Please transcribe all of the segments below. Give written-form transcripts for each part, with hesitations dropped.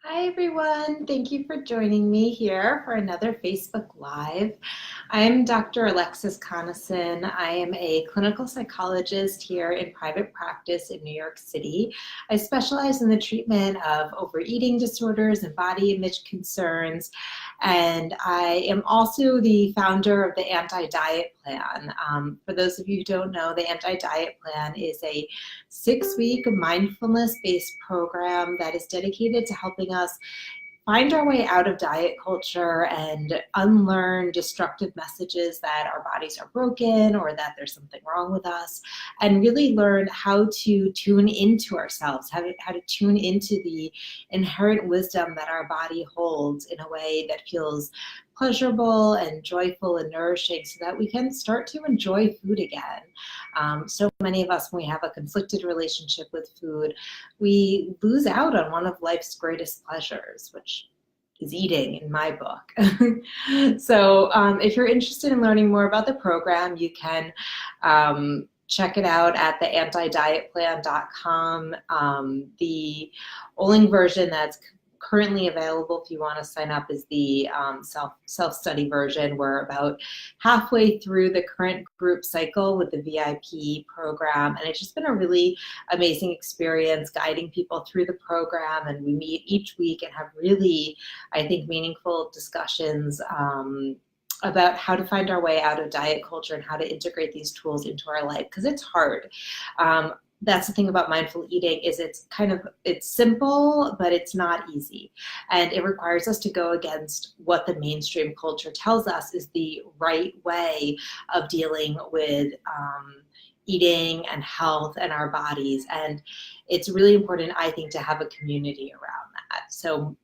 Hi everyone, thank you for joining me here for another Facebook Live. I'm Dr. Alexis Conason. I am a clinical psychologist here in private practice in New York City. I specialize in the treatment of overeating disorders and body image concerns, and I am also the founder of the Anti-Diet Plan. For those of you who don't know, the Anti-Diet Plan is a 6-week mindfulness-based program that is dedicated to helping us find our way out of diet culture and unlearn destructive messages that our bodies are broken or that there's something wrong with us, and really learn how to tune into ourselves, how to tune into the inherent wisdom that our body holds in a way that feels pleasurable and joyful and nourishing, so that we can start to enjoy food again. So many of us, when we have a conflicted relationship with food, we lose out on one of life's greatest pleasures, which is eating in my book. So if you're interested in learning more about the program, you can check it out at theantidietplan.com. The only version that's currently available, if you want to sign up, is the self-study version. We're about halfway through the current group cycle with the VIP program, and it's just been a really amazing experience guiding people through the program. And we meet each week and have really, I think, meaningful discussions about how to find our way out of diet culture and how to integrate these tools into our life, because it's hard. That's the thing about mindful eating, is it's simple, but it's not easy. And it requires us to go against what the mainstream culture tells us is the right way of dealing with eating and health and our bodies. And it's really important, I think, to have a community around that. So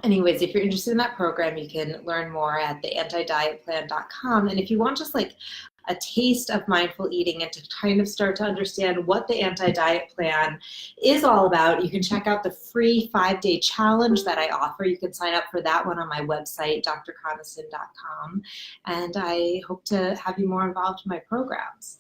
anyways, if you're interested in that program, you can learn more at theantidietplan.com. And if you want just like a taste of mindful eating and to kind of start to understand what the Anti-Diet Plan is all about, you can check out the free 5-day challenge that I offer. You can sign up for that one on my website, drconason.com. And I hope to have you more involved in my programs.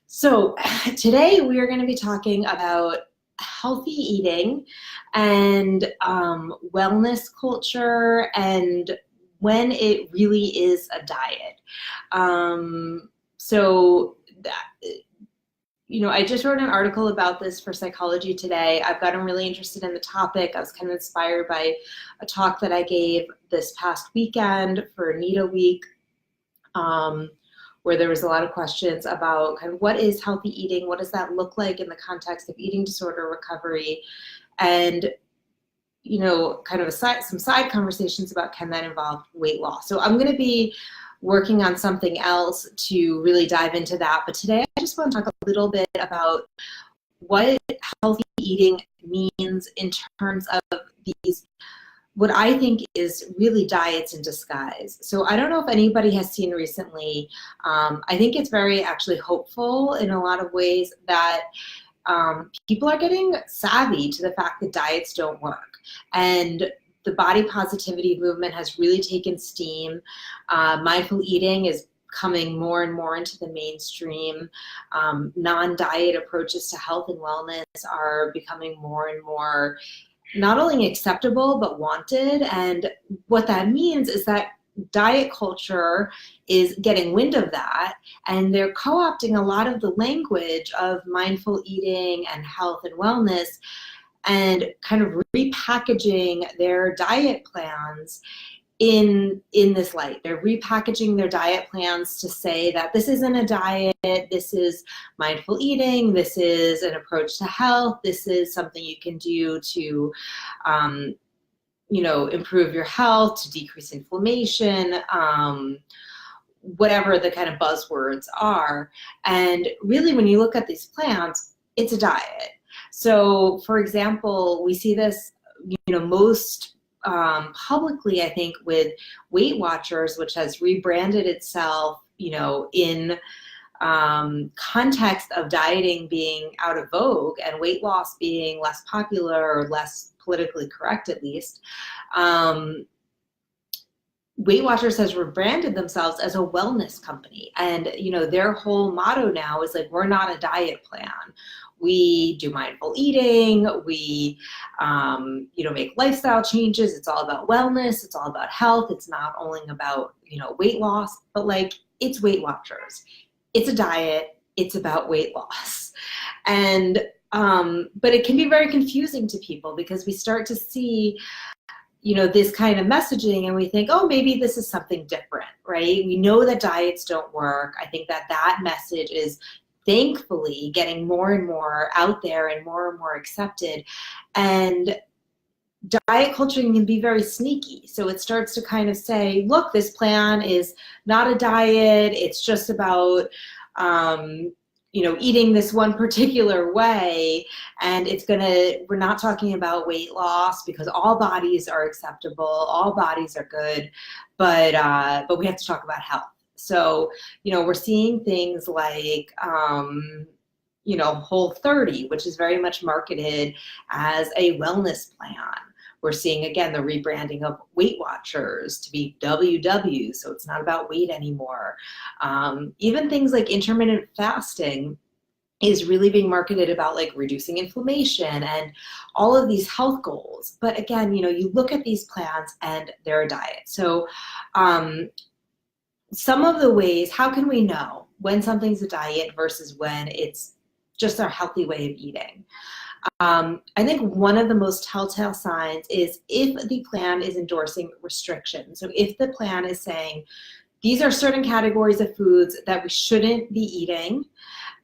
So today we are going to be talking about healthy eating and wellness culture, and when it really is a diet. I just wrote an article about this for Psychology Today. I've gotten really interested in the topic. I was kind of inspired by a talk that I gave this past weekend for NETA Week, where there was a lot of questions about kind of what is healthy eating, what does that look like in the context of eating disorder recovery, and kind of some side conversations about, can that involve weight loss? So I'm going to be working on something else to really dive into that. But today I just want to talk a little bit about what healthy eating means in terms of these, what I think is really diets in disguise. So I don't know if anybody has seen recently, I think it's very actually hopeful in a lot of ways that people are getting savvy to the fact that diets don't work. And the body positivity movement has really taken steam. Mindful eating is coming more and more into the mainstream. Non-diet approaches to health and wellness are becoming more and more not only acceptable, but wanted. And what that means is that diet culture is getting wind of that, and they're co-opting a lot of the language of mindful eating and health and wellness and kind of repackaging their diet plans in this light. They're repackaging their diet plans to say that this isn't a diet, this is mindful eating, this is an approach to health, this is something you can do to improve your health, to decrease inflammation, whatever the kind of buzzwords are. And really, when you look at these plans, it's a diet. So, for example, we see this, most publicly, I think, with Weight Watchers, which has rebranded itself, in context of dieting being out of vogue and weight loss being less popular or less politically correct, at least. Weight Watchers has rebranded themselves as a wellness company, and their whole motto now is like, we're not a diet plan, We do mindful eating, we make lifestyle changes. It's all about wellness, it's all about health. It's not only about weight loss, but like, it's Weight Watchers. It's a diet, it's about weight loss. And but it can be very confusing to people because we start to see this kind of messaging and we think, oh, maybe this is something different, right? We know that diets don't work. I think that message is thankfully getting more and more out there and more accepted. And diet culture can be very sneaky. So it starts to kind of say, look, this plan is not a diet. It's just about, eating this one particular way. And we're not talking about weight loss because all bodies are acceptable. All bodies are good, but we have to talk about health. So, we're seeing things like, Whole30, which is very much marketed as a wellness plan. We're seeing, again, the rebranding of Weight Watchers to be WW, so it's not about weight anymore. Even things like intermittent fasting is really being marketed about like reducing inflammation and all of these health goals. But again, you look at these plans and they're a diet. So some of the ways, how can we know when something's a diet versus when it's just our healthy way of eating? I think one of the most telltale signs is if the plan is endorsing restrictions. So if the plan is saying, these are certain categories of foods that we shouldn't be eating,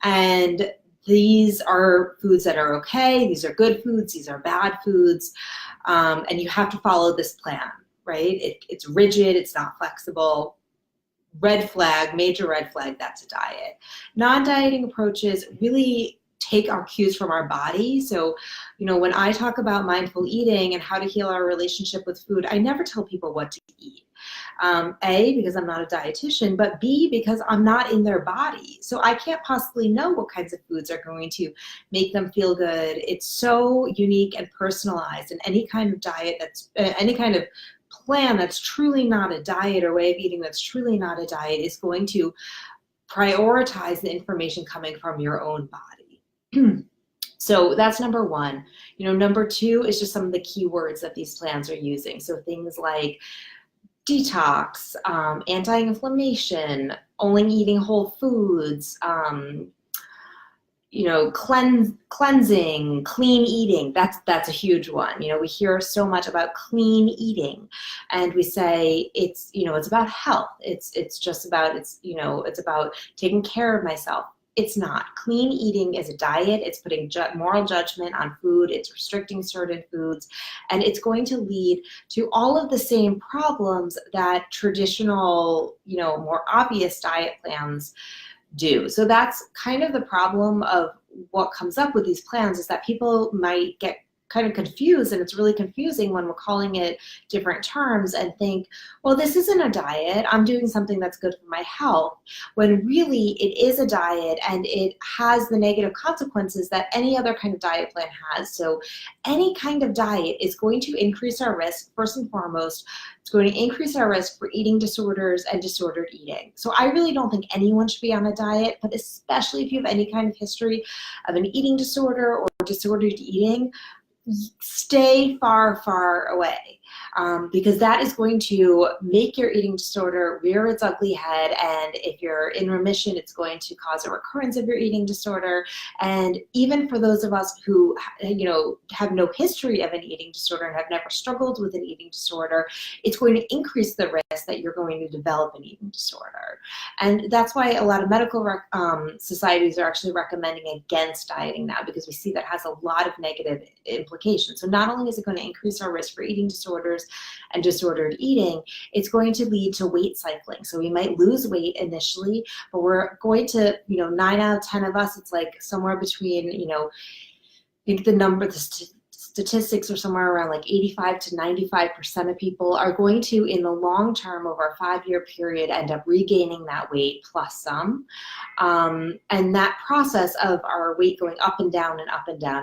and these are foods that are okay, these are good foods, these are bad foods, and you have to follow this plan, right? It's rigid, it's not flexible. Red flag, major red flag, that's a diet. Non-dieting approaches really take our cues from our body. So, when I talk about mindful eating and how to heal our relationship with food, I never tell people what to eat. A, because I'm not a dietitian, but B, because I'm not in their body. So I can't possibly know what kinds of foods are going to make them feel good. It's so unique and personalized, and any kind of diet any kind of plan that's truly not a diet or way of eating that's truly not a diet is going to prioritize the information coming from your own body. So that's number one. Number two is just some of the keywords that these plans are using. So things like detox, anti-inflammation, only eating whole foods, cleansing, clean eating. That's a huge one. We hear so much about clean eating, and we say it's about health. It's just about it's about taking care of myself. It's not. Clean eating is a diet. It's putting moral judgment on food. It's restricting certain foods, and it's going to lead to all of the same problems that traditional, more obvious diet plans do. So that's kind of the problem of what comes up with these plans, is that people might get kind of confused, and it's really confusing when we're calling it different terms and think, well, this isn't a diet, I'm doing something that's good for my health, when really it is a diet and it has the negative consequences that any other kind of diet plan has. So any kind of diet is going to increase our risk. First and foremost, it's going to increase our risk for eating disorders and disordered eating. So I really don't think anyone should be on a diet, but especially if you have any kind of history of an eating disorder or disordered eating, stay far away, because that is going to make your eating disorder rear its ugly head, and if you're in remission, it's going to cause a recurrence of your eating disorder. And even for those of us who have no history of an eating disorder and have never struggled with an eating disorder, it's going to increase the risk that you're going to develop an eating disorder. And that's why a lot of medical societies are actually recommending against dieting now, because we see that has a lot of negative implications. So not only is it going to increase our risk for eating disorders and disordered eating, it's going to lead to weight cycling. So we might lose weight initially, but we're going to, 9 out of 10 of us, it's like somewhere between, I think the statistics are somewhere around like 85 to 95% of people are going to, in the long term, over a 5-year period, end up regaining that weight plus some. And that process of our weight going up and down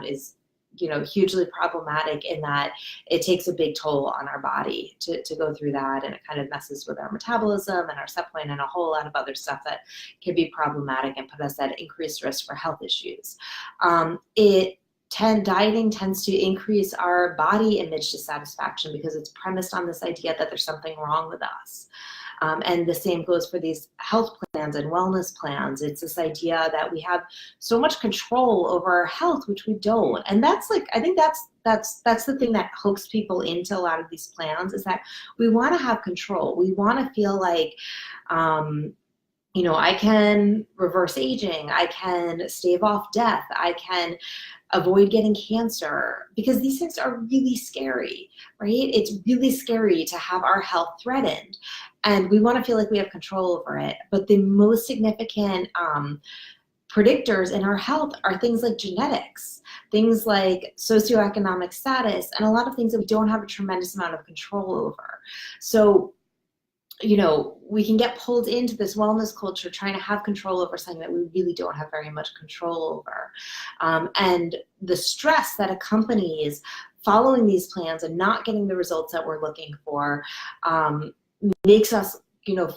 is hugely problematic in that it takes a big toll on our body to go through that, and it kind of messes with our metabolism and our set point and a whole lot of other stuff that can be problematic and put us at increased risk for health issues. Dieting tends to increase our body image dissatisfaction because it's premised on this idea that there's something wrong with us. And the same goes for these health plans and wellness plans. It's this idea that we have so much control over our health, which we don't. And that's I think that's the thing that hooks people into a lot of these plans, is that we want to have control. We want to feel like, I can reverse aging, I can stave off death, I can avoid getting cancer, because these things are really scary, right? It's really scary to have our health threatened, and we want to feel like we have control over it. But the most significant predictors in our health are things like genetics, things like socioeconomic status, and a lot of things that we don't have a tremendous amount of control over. So we can get pulled into this wellness culture trying to have control over something that we really don't have very much control over. And the stress that accompanies following these plans and not getting the results that we're looking for makes us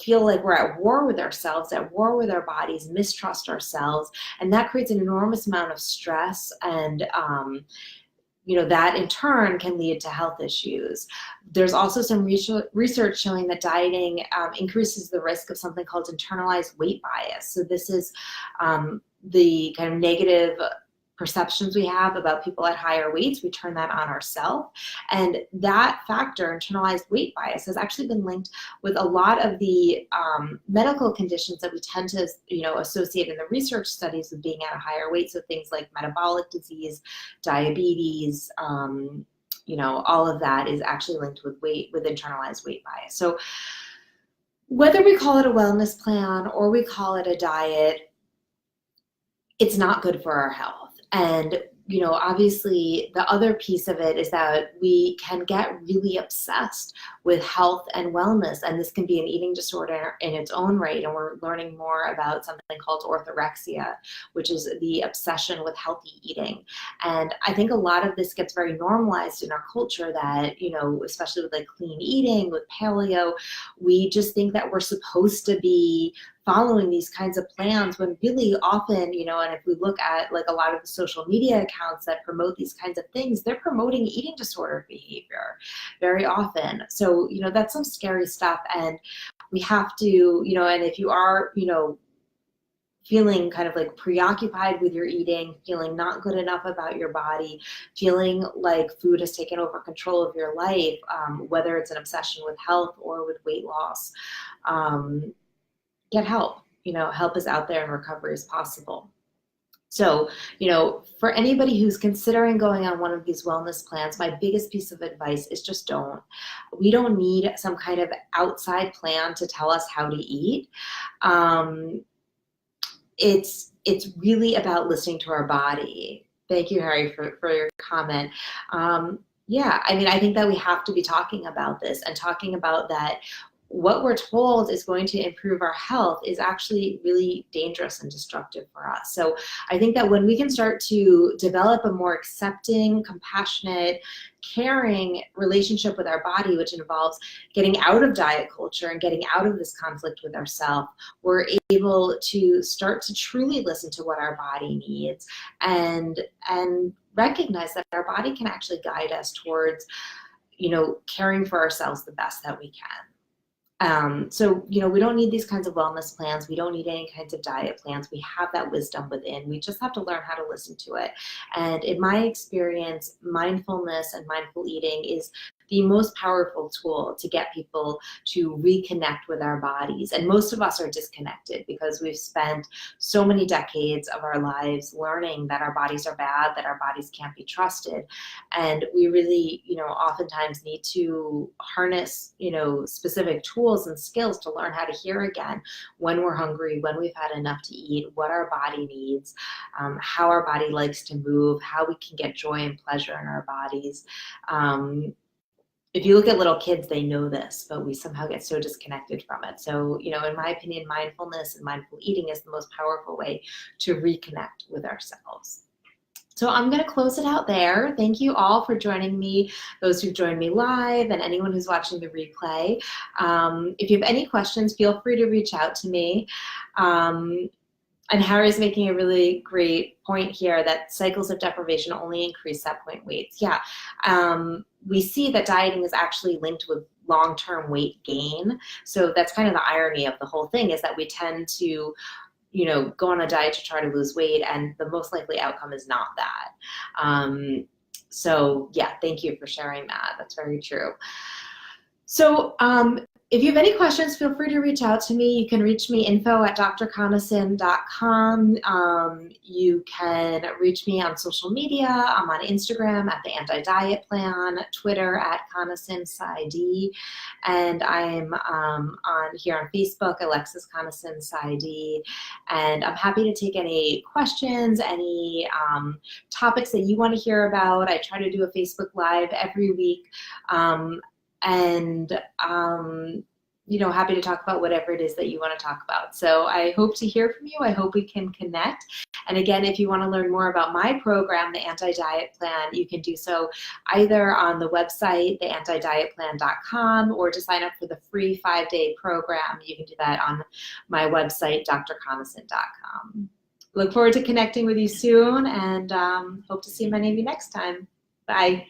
feel like we're at war with ourselves, at war with our bodies, mistrust ourselves, and that creates an enormous amount of stress, and that in turn can lead to health issues. There's also some research showing that dieting increases the risk of something called internalized weight bias. So this is the kind of negative perceptions we have about people at higher weights. We turn that on ourselves. And that factor, internalized weight bias, has actually been linked with a lot of the medical conditions that we tend to associate in the research studies with being at a higher weight. So things like metabolic disease, diabetes, all of that is actually linked with internalized weight bias. So whether we call it a wellness plan or we call it a diet, it's not good for our health. And obviously the other piece of it is that we can get really obsessed with health and wellness, and this can be an eating disorder in its own right. And we're learning more about something called orthorexia, which is the obsession with healthy eating. And I think a lot of this gets very normalized in our culture that, especially with like clean eating, with paleo, we just think that we're supposed to be following these kinds of plans, when really often, and if we look at like a lot of the social media accounts that promote these kinds of things, they're promoting eating disorder behavior very often. So, that's some scary stuff, and we have to, and if you are, feeling kind of like preoccupied with your eating, feeling not good enough about your body, feeling like food has taken over control of your life, whether it's an obsession with health or with weight loss, get help. Help is out there and recovery is possible. So, for anybody who's considering going on one of these wellness plans, my biggest piece of advice is just don't. We don't need some kind of outside plan to tell us how to eat. It's really about listening to our body. Thank you, Harry, for your comment. Yeah, I think that we have to be talking about this and talking about that. What we're told is going to improve our health is actually really dangerous and destructive for us. So I think that when we can start to develop a more accepting, compassionate, caring relationship with our body, which involves getting out of diet culture and getting out of this conflict with ourselves, we're able to start to truly listen to what our body needs and recognize that our body can actually guide us towards, caring for ourselves the best that we can. So, we don't need these kinds of wellness plans. We don't need any kinds of diet plans. We have that wisdom within. We just have to learn how to listen to it. And in my experience, mindfulness and mindful eating is the most powerful tool to get people to reconnect with our bodies. And most of us are disconnected because we've spent so many decades of our lives learning that our bodies are bad, that our bodies can't be trusted. And we really, oftentimes need to harness, specific tools and skills to learn how to hear again when we're hungry, when we've had enough to eat, what our body needs, how our body likes to move, how we can get joy and pleasure in our bodies. If you look at little kids, they know this, but we somehow get so disconnected from it. So, in my opinion, mindfulness and mindful eating is the most powerful way to reconnect with ourselves. So I'm going to close it out there. Thank you all for joining me, those who joined me live and anyone who's watching the replay. If you have any questions, feel free to reach out to me. And Harry's making a really great point here that cycles of deprivation only increase set point weights. Yeah, we see that dieting is actually linked with long-term weight gain. So that's kind of the irony of the whole thing, is that we tend to go on a diet to try to lose weight, and the most likely outcome is not that. So yeah, thank you for sharing that. That's very true. So if you have any questions, feel free to reach out to me. You can reach me info@drconason.com. You can reach me on social media. I'm on Instagram at the Anti-Diet Plan, Twitter at Conason Psy.D, and I'm on here on Facebook, Alexis Conason Psy.D. And I'm happy to take any questions, any topics that you want to hear about. I try to do a Facebook Live every week. Happy to talk about whatever it is that you want to talk about. So I hope to hear from you. I hope we can connect. And again, if you want to learn more about my program, the Anti-Diet Plan, you can do so either on the website, theantidietplan.com, or to sign up for the free 5-day program, you can do that on my website, drconason.com. Look forward to connecting with you soon, and hope to see many of you next time. Bye.